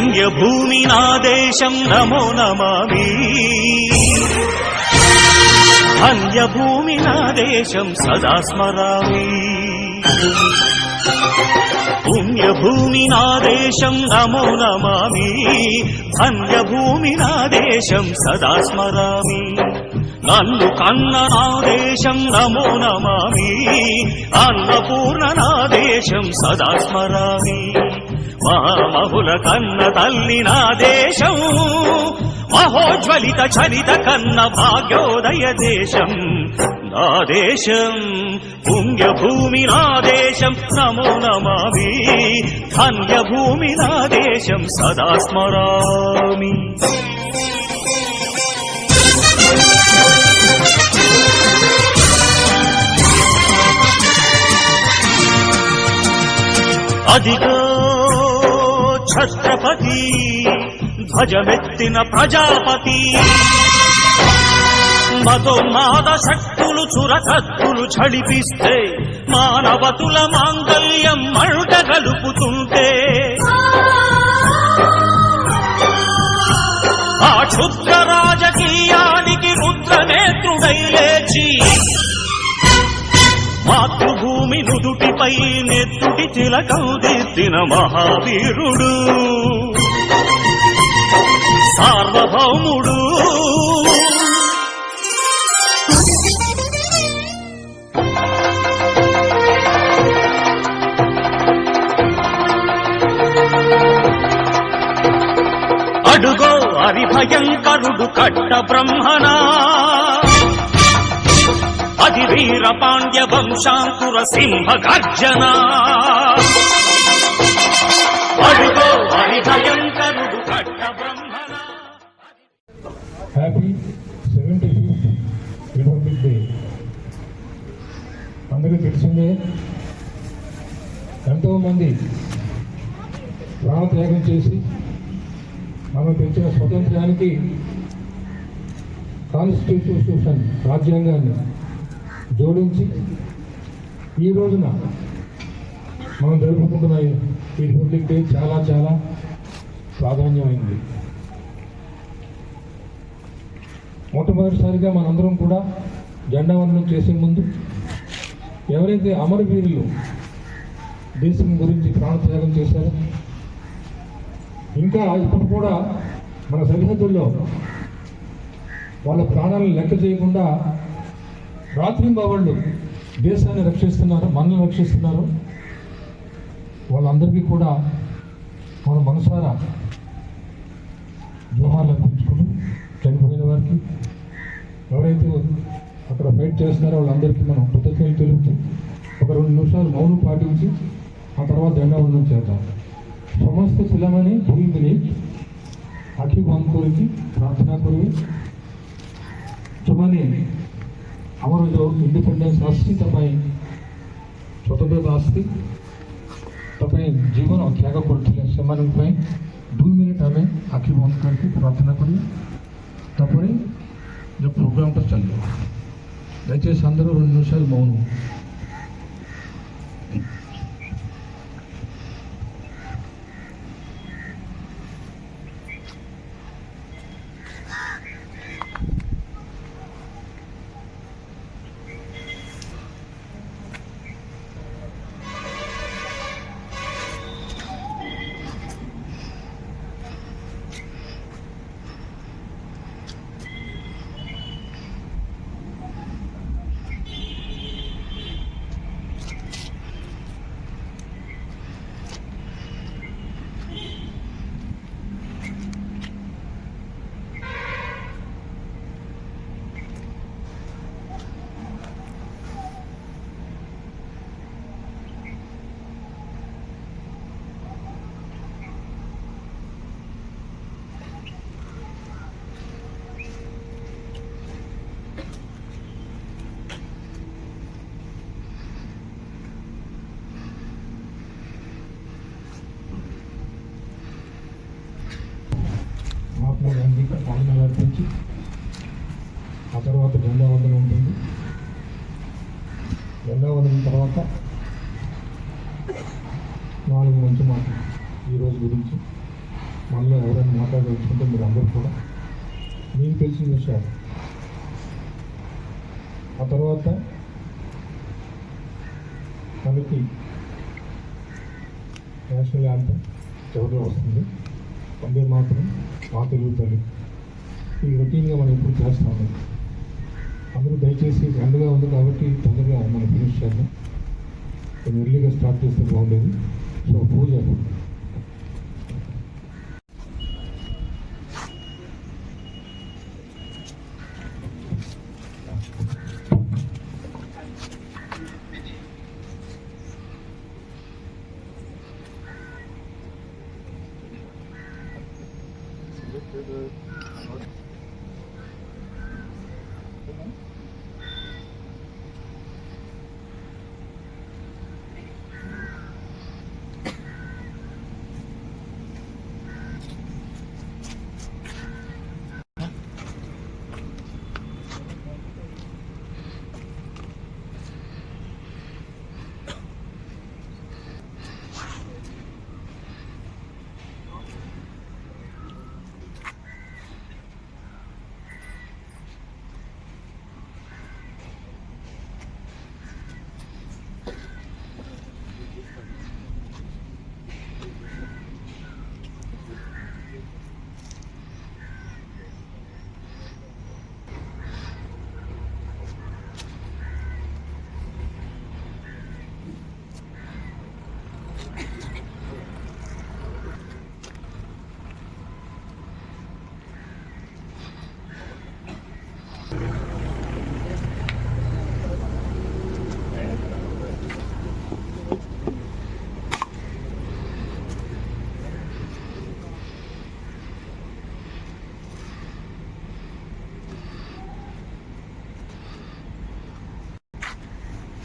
పుణ్యభూమి నా దేశం నమో నమామి ధన్యభూమి నా దేశం సదా స్మరామి పుణ్యభూమి నా దేశం నమో నమామి ధన్యభూమి నా దేశం సదా స్మరామి నన్ను కన్న నా దేశం నమో నమామి అన్నపూర్ణ నా దేశం సదా స్మరామి మహామహుల కన్న తల్లి నా దేశం మహోజ్వలిత చరిత కన్న భాగ్యోదయ దేశం నా దేశం పుణ్యభూమి నా దేశం నమో నమామి ధన్యభూమి నా దేశం సదా స్మరామి అదిగో ఛత్రపతి ధ్వజమెత్తిన ప్రజాపతి మతోన్మాద శక్తులు చురకత్తులు ఝడిపిస్తే మానవతుల మాంగల్యం మంట గలుపుతుంటే ఆ క్షుద్ర రాజకీయానికి రుద్రనేత్రుడై లేచి మాతృభూమి నుదుటిపై నెత్తుటి తిలకం దిద్దిన మహావీరుడు సార్వభౌముడు అడుగో హరిభయంకరుడు కట్ట బ్రహ్మణా అది వీర పాండ్య వంశాంకుర సింహ గర్జన అడుగో హరిభయంకరుడు కట్ట బ్రహ్మణ. Happy 75th republic day. అందరికీ తెలిసిందే, ఎంతోమంది ప్రాణత్యాగం చేసి మనం తెచ్చిన స్వతంత్రానికి కాన్స్టిట్యూషన్ రాజ్యాంగాన్ని జోడించి ఈ రోజున మనం జరుపుకుంటున్న ఈ రిపబ్లిక్ డే చాలా చాలా ప్రాధాన్యమైంది. మొట్టమొదటిసారిగా మనందరం కూడా జెండా వందనం చేసే ముందు ఎవరైతే అమరవీరులు దేశం గురించి ప్రాణత్యాగం చేశారో, ఇంకా ఇప్పుడు కూడా మన సరిహద్దుల్లో వాళ్ళ ప్రాణాలను లెక్క చేయకుండా రాత్రింబవళ్ళు దేశాన్ని రక్షిస్తున్నారు, మనల్ని రక్షిస్తున్నారు. వాళ్ళందరికీ కూడా మన మనసారా జోహార్లు అర్పించుకుంటూ చనిపోయిన వారికి, ఎవరైతే అక్కడ ఫైట్ చేస్తున్నారో వాళ్ళందరికీ మనం కృతజ్ఞతలు తెలుపుతూ ఒక 2 నిమిషాలు మౌనం పాటించి ఆ తర్వాత జెండా వందనం చేద్దాం. సమస్త శిలమని భూమిని আখি বন্ধ করেছি, প্রার্থনা করি ସେମାନେ ଆମର ଯେଉଁ ଇଣ୍ଡିପେଣ୍ଡେନ୍ସ ଆସିଛି ତା ପାଇଁ ସ୍ୱତନ୍ତ୍ରତା ଆସିଛି, ତା ପାଇଁ ଜୀବନ ତ୍ୟାଗ କରୁଥିଲେ, ସେମାନଙ୍କ ପାଇଁ 2 ମିନିଟ୍ ଆମେ ଆଖି ବନ୍ଦ କରିକି ପ୍ରାର୍ଥନା କରିବା, ତାପରେ ଯେଉଁ ପ୍ରୋଗ୍ରାମଟା ଚାଲିବ. దయచేసి అందరూ 2 నిమిషాలు మౌనం. గాంధీకి పాలన అర్పించి ఆ తర్వాత జెండా వందనం ఉంటుంది. జెండా వందనం తర్వాత 4 మంచి మాటలు ఈరోజు గురించి. మనలో ఎవరైనా మాట్లాడవచ్చుకుంటే మీరు అందరూ కూడా మీకు తెలిసిన విషయాలు. ఆ తర్వాత మనకి నేషనల్ యాంథమ్ చివరిలో వస్తుంది, వందే మాత్రం, మా తెలుగు తల్లి. ఈ రొటీన్గా మనం ఎప్పుడు చేస్తాము. అందరూ దయచేసి ఎండగా ఉంది కాబట్టి తొందరగా మనం ఫినిష్ చేద్దాం. కొంచెం ఎర్లీగా స్టార్ట్ చేస్తే బాగుండేది. సో పూజ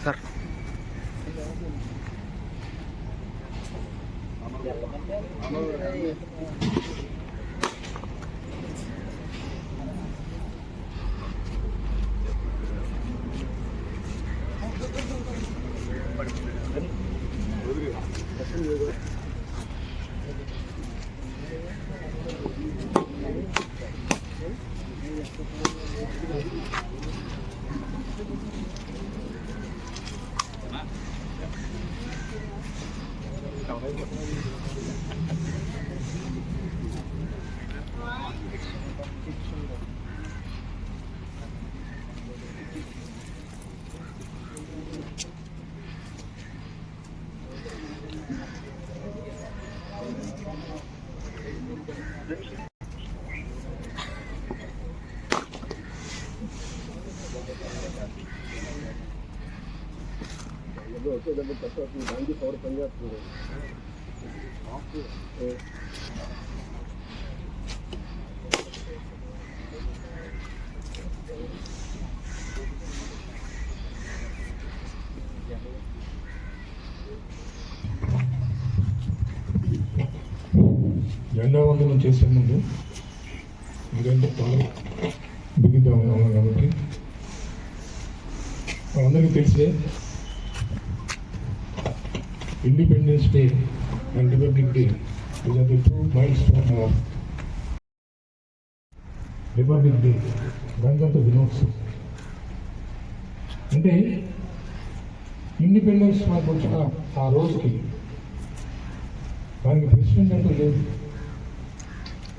సార్ జెండా వందనం చేసే ముందు ఎందుకంటే బిగిద్దాం కాబట్టి అందరికీ తెలిసే independence day and republic day is the two milestone of republic day, గణతంత్ర దినోత్సవం. అంటే ఇండిపెండెన్స్ మనకు వచ్చిన ఆ రోజుకి దానికి ప్రెసిడెంట్ అంటూ లేదు,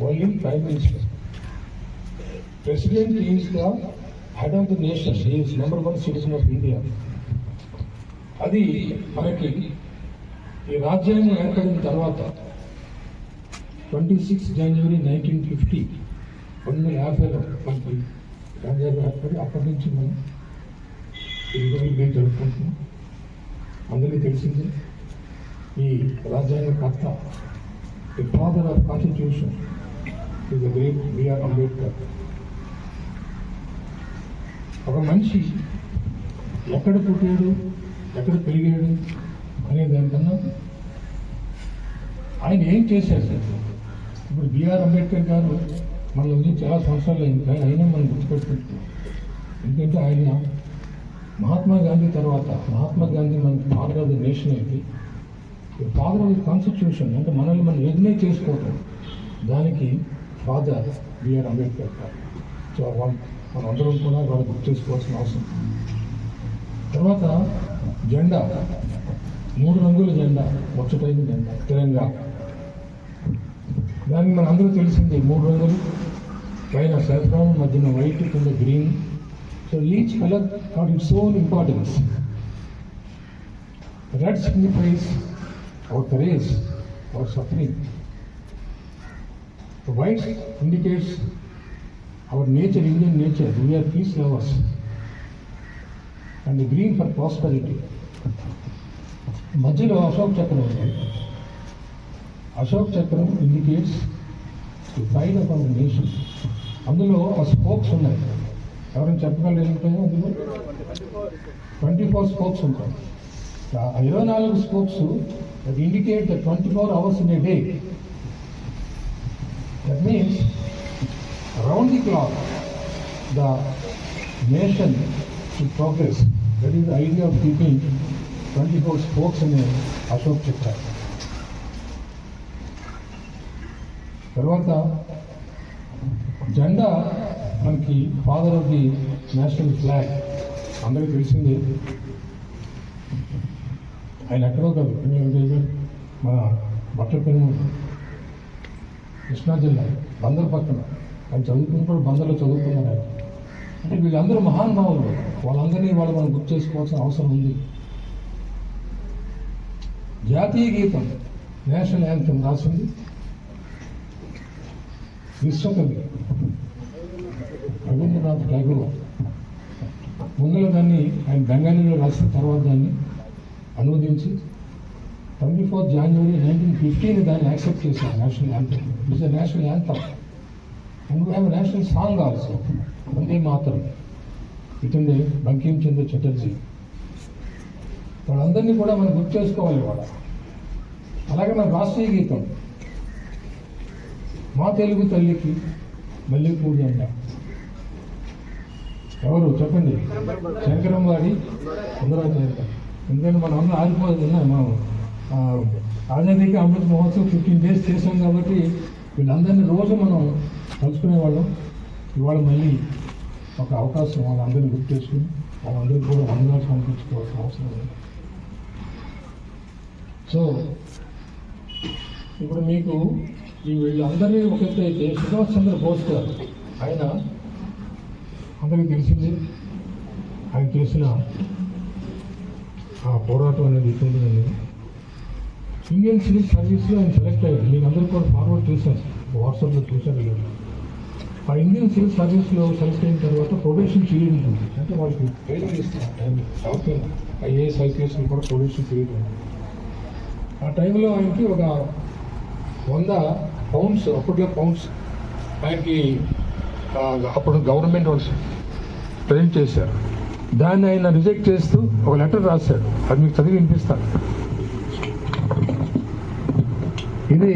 only prime minister. President is the head of the nation, is number 1 citizen of India. అది మనకి ఈ రాజ్యాంగం ఏర్పడిన తర్వాత 26 జనవరి 1950 1950లో మనకి రాజ్యాంగం ఏర్పడి అప్పటి నుంచి మనం ఈ రిపబ్లిక్ డే జరుపుకుంటున్నాం. అందరికీ తెలిసింది ఈ రాజ్యాంగ కర్త, the father of constitution is the great BR Ambedkar. ఒక మనిషి ఎక్కడ పుట్టాడు, ఎక్కడ పెరిగాడు అనే దానికన్నా ఆయన ఏం చేశారు. ఇప్పుడు బిఆర్ అంబేద్కర్ గారు మన వచ్చి చాలా సంవత్సరాలు అయింది, కానీ అయినా మనం గుర్తుపెట్టుకుంటున్నాం. ఎందుకంటే ఆయన మహాత్మా గాంధీ తర్వాత, మహాత్మా గాంధీ మనకి ఫాదర్ ఆఫ్ ద నేషన్ అయితే, ఫాదర్ ఆఫ్ ద కాన్స్టిట్యూషన్ అంటే మనల్ని మనం రికగ్నైజ్ చేసుకోవటం. దానికి ఫాదర్ బిఆర్ అంబేద్కర్ గారు. సో మనందరం కూడా వాళ్ళు గుర్తు చేసుకోవాల్సిన అవసరం. తర్వాత జెండా, 3 రంగుల జెండా, ముచ్చటైన జెండా తెలంగాణ. దానికి మన అందరూ తెలిసింది 3 రంగులు, పైన సాఫ్రాన్, మధ్యన వైట్, కింద green. So each colour have its own importance. Red signifies our courage, our suffering. The white indicates our nature, Indian nature. We are peace lovers. And the green for prosperity. మధ్యలో అశోక్ చక్రం ఉంది. అశోక్ చక్రం indicates the pride of our nation. అందులో ఆ spokes ఉన్నాయి. ఎవరైనా చెప్పగలరు ఏంటంటే అందులో 24 స్పోక్స్ ఉంటాయి. 24 spokes that indicate the 24 hours in a day. That means around the clock the nation should progress. That is the idea of keeping 24 spokes in a Ashok Chakra. తర్వాత జెండా మనకి father of the national flag అందరికీ తెలిసింది. ఆయన ఎక్కడో కాదు, మన బట్టలపల్లి కృష్ణా జిల్లా బందర్ పక్కన. ఆయన చదువుకున్నప్పుడు బందర్లో చదువుకున్నారు ఆయన. అంటే వీళ్ళందరూ మహానుభావులు. వాళ్ళందరినీ మనం గుర్తు చేసుకోవాల్సిన అవసరం ఉంది. జాతీయ గీతం, నేషనల్ యాంథమ్ రాసింది విశ్వకవి రవీంద్రనాథ్ ఠాగూర్. ముందులో దాన్ని ఆయన బెంగాలీలో రాసిన తర్వాత దాన్ని అనువదించి 24 January 1915 దాన్ని యాక్సెప్ట్ చేశారు national anthem. It's a national anthem. And we have a national song also, Vande Mataram, written by Bankim Chandra Chatterjee. వాళ్ళందరినీ కూడా మనం గుర్తు చేసుకోవాలి వాళ్ళ. అలాగే మన రాష్ట్రీయ గీతం మా తెలుగు తల్లికి మల్లెపూడి దండ. ఎవరు చెప్పండి? శంకరంవాడి సుందరాచార్య. ఎందుకంటే మనం అందరూ ఆగిపోతుంది. మనం ఆజాదీకి అమృత్ మహోత్సవ్ 15 days చేసాం కాబట్టి వీళ్ళందరినీ రోజు మనం కలుసుకునేవాళ్ళం. ఇవాళ మళ్ళీ ఒక అవకాశం వాళ్ళందరినీ గుర్తు చేసుకుని వాళ్ళందరికీ కూడా వందనాలు పంపించుకోవాల్సిన అవసరం ఉంది. సో ఇప్పుడు మీకు వీళ్ళందరినీ ఒక ఎత్తు అయితే సుభాష్ చంద్ర బోస్ గారు, ఆయన అందరికీ తెలిసింది. ఆయన చేసిన ఆ పోరాటం అనేది ఇటువంటి అనేది ఇండియన్ సివిల్ సర్వీస్లో ఆయన సెలెక్ట్ అయ్యారు. మీకు అందరూ కూడా ఫార్వర్డ్ చేశాను, వాట్సాప్లో చూశారు. ఆ ఇండియన్ సివిల్ సర్వీస్లో సెలెక్ట్ అయిన తర్వాత ప్రొబేషన్ పీరియడ్ ఉంటుంది. అంటే వాళ్ళకి ట్రైనింగ్ ఇస్తున్నారు. సాఫ్ట్వేర్ ఐఏఎస్ ఐపీఎస్లు కూడా ప్రొబేషన్ పీరియడ్ ఉంటుంది. ఆ టైంలో ఆయనకి ఒక 100 pounds, అప్పట్లో పౌండ్స్ ఆయనకి అప్పుడు గవర్నమెంట్ వాళ్ళు ప్రజెంట్ చేశారు. దాన్ని ఆయన రిజెక్ట్ చేస్తూ ఒక లెటర్ రాశాడు. అది మీకు చదివి వినిపిస్తాను. ఇది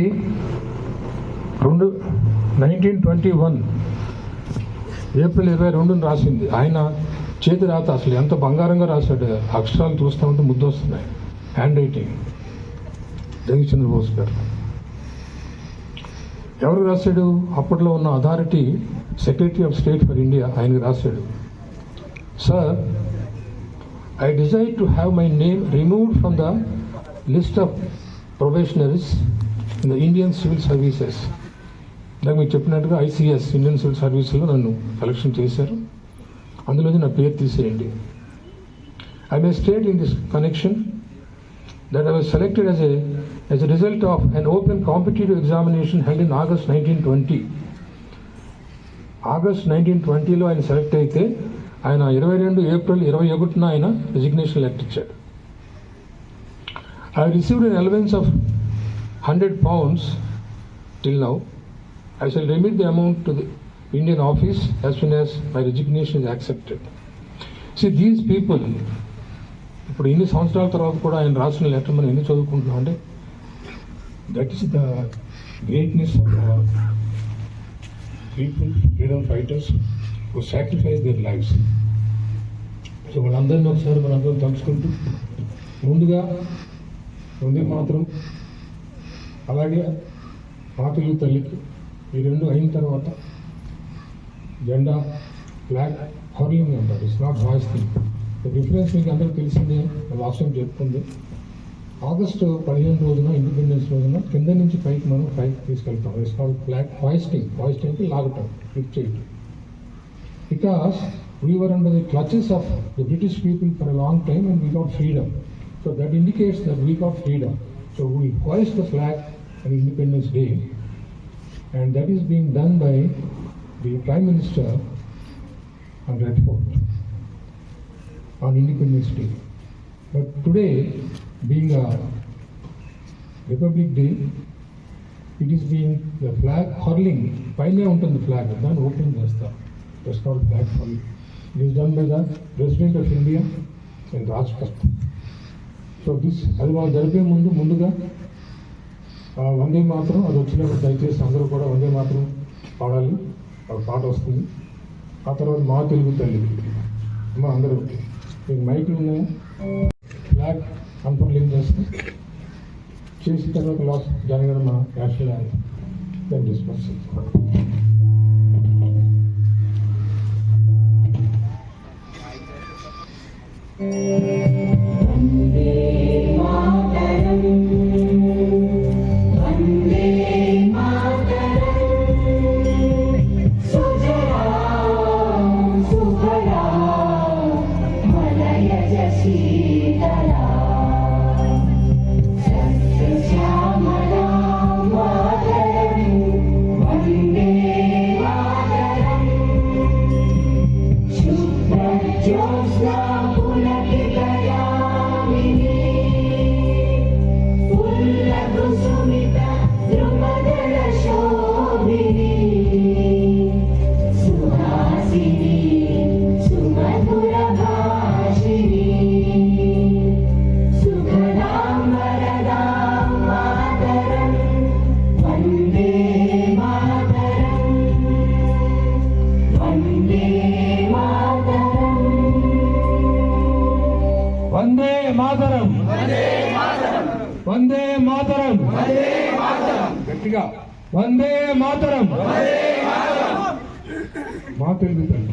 1921 ఏప్రిల్ 22 రాసింది. ఆయన చేతి రాత అసలు ఎంత బంగారంగా రాశాడు. అక్షరాలు చూస్తూ ఉంటే ముద్దు వస్తున్నాయి. హ్యాండ్ రైటింగ్ జగదీష్ చంద్రబోస్ గారు. ఎవరు రాశాడు? అప్పట్లో ఉన్న authority secretary of state for India ఆయనకు రాశాడు. Sir, I desire to have my name removed from the list of probationers in the Indian Civil Services. ఇందాక మీకు చెప్పినట్టుగా ఐసీఎస్ ఇండియన్ సివిల్ సర్వీస్లో నన్ను సెలక్షన్ చేశారు. అందులోనే నా పేరు తీసేయండి. I may state in this connection that I was selected as a result of an open competitive examination held in August 1920. August 1920లో ఆయన సెలెక్ట్ అయితే ఆయన 22 ఏప్రిల్ 21 ఆయన రిజిగ్నేషన్ లెటర్ ఇచ్చాడు. I received an allowance of 100 pounds till now. I shall remit the amount to the Indian office as soon as my resignation is accepted. See, these people, ఇప్పుడు ఇన్ని సంవత్సరాల తర్వాత కూడా ఆయన రాసిన లెటర్ మనం ఎందుకు చదువుకుంటున్నాం అంటే that is the greatness of people, freedom fighters who sacrifice there lifes. So వాళ్ళందరినీ ఒకసారి మనందరం తలుచుకుంటూ ముందుగా వందే మాతరం, అలాగే మా తెలుగు తల్లికి ఈ రెండు అయిన తర్వాత జెండా ఫ్లాగ్ హార్లింగ్ అంటారు. It's not hoisting. డిఫరెన్స్ మీకు అందరికీ తెలిసిందే. Last time చెప్పుకుంది. ఆగస్టు 15 రోజున ఇండిపెండెన్స్ రోజున కింద నుంచి పైకి మనం పైకి తీసుకెళ్తాం. It's called flag hoisting. హాయిస్టింగ్కి లాగటం, లిఫ్ట్ చేయటం. Because we were under the clutches of the British people for a long time and we got freedom. So that indicates that we got freedom. So we hoist the flag on Independence Day, and that is being done by the Prime Minister on Red Fort on Independence Day. But today, being a Republic Day, it is being the flag hurling. Paine untundi flag, then open chestam. That's called flag hurling. It is done by the President of India in Rajpath. So this అది వాళ్ళు జరిపే ముందుగా వందే మాత్రం అది వచ్చినప్పుడు దయచేసి అందరూ కూడా వందే మాత్రం పాడాలి. ఒక పాట వస్తుంది. ఆ తర్వాత మా తెలుగు తల్లి అమ్మ అందరూ మీకు మైకులు ఉన్నాయా? ఫ్లాగ్ అన్ఫర్లింగ్ చేస్తే చేసిన తర్వాత లాస్ట్ జనగణ మా నేషనల్ దాన్ని డిస్కస్ చేస్తాం. వందే మాతరం, వందే మాతరం, గట్టిగా వందే మాతరం, మా తెలుగు తల్లి.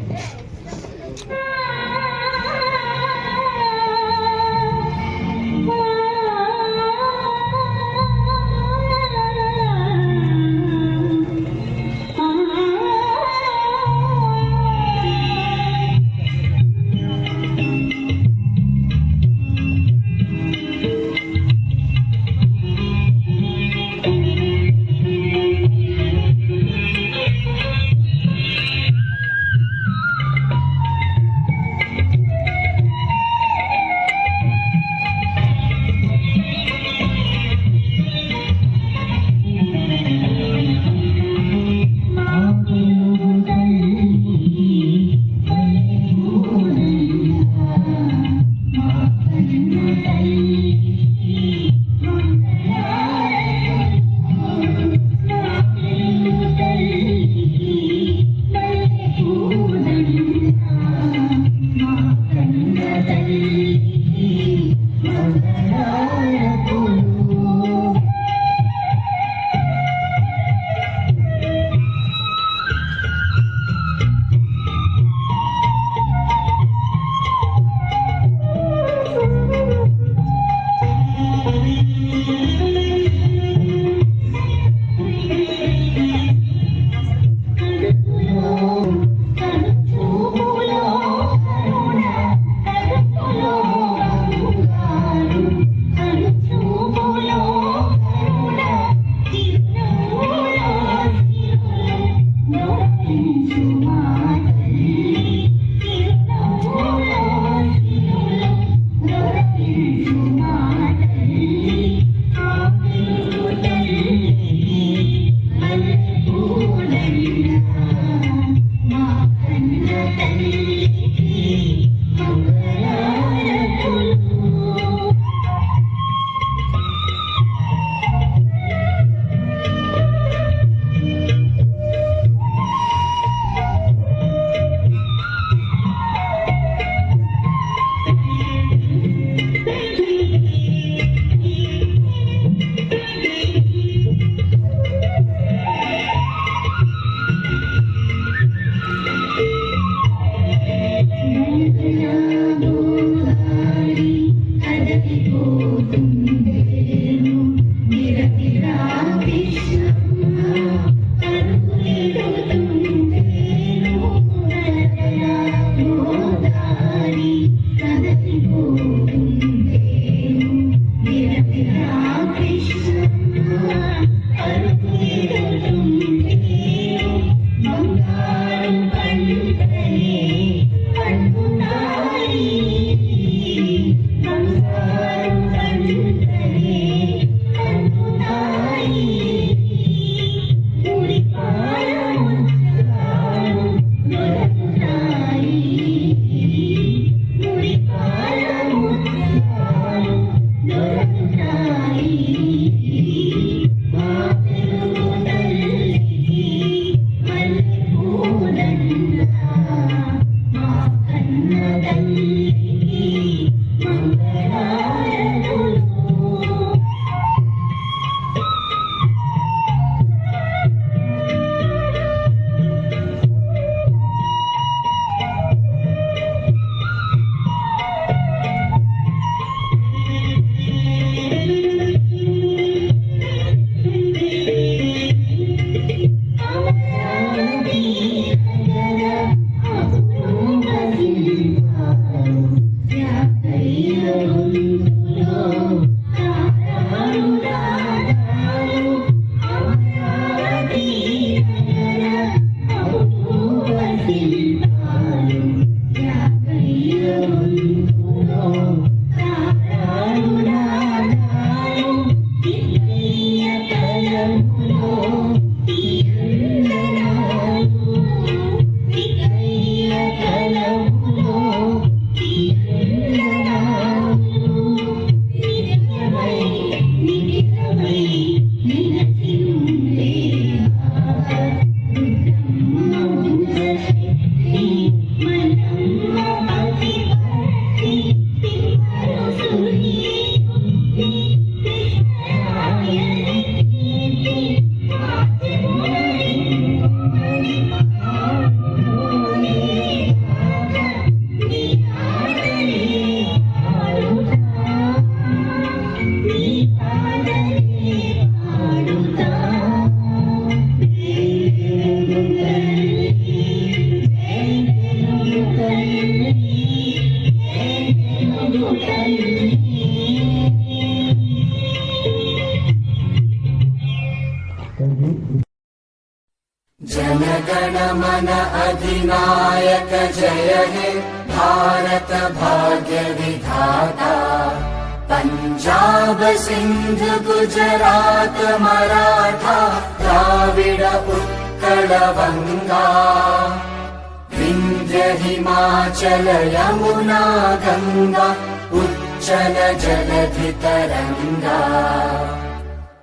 जनगण मन अधिनायक जय हे भारत भाग्य विधाता। पंजाब सिंध गुजरात मराठा द्राविड उत्कल बंगा। विंध्य हिमाचल यमुना गंगा उच्चल जलधि तरंगा।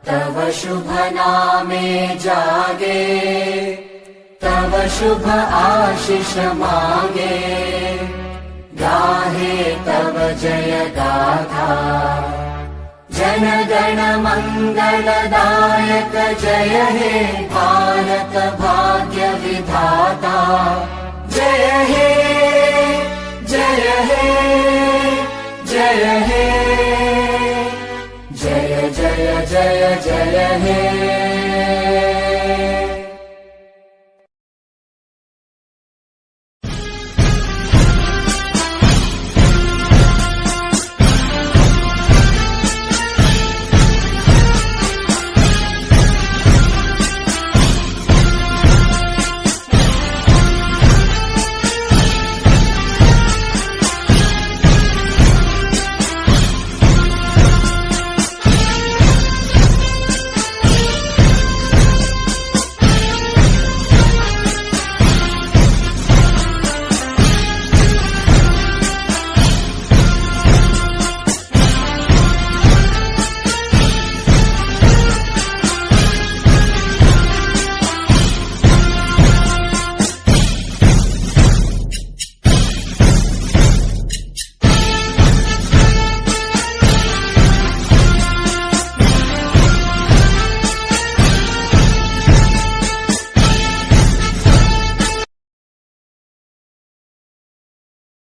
तव शुभ नामे जागे तव शुभ आशीष मागे। गाहे तव जय गाथा जन गण मंगलदायक जय हे भारत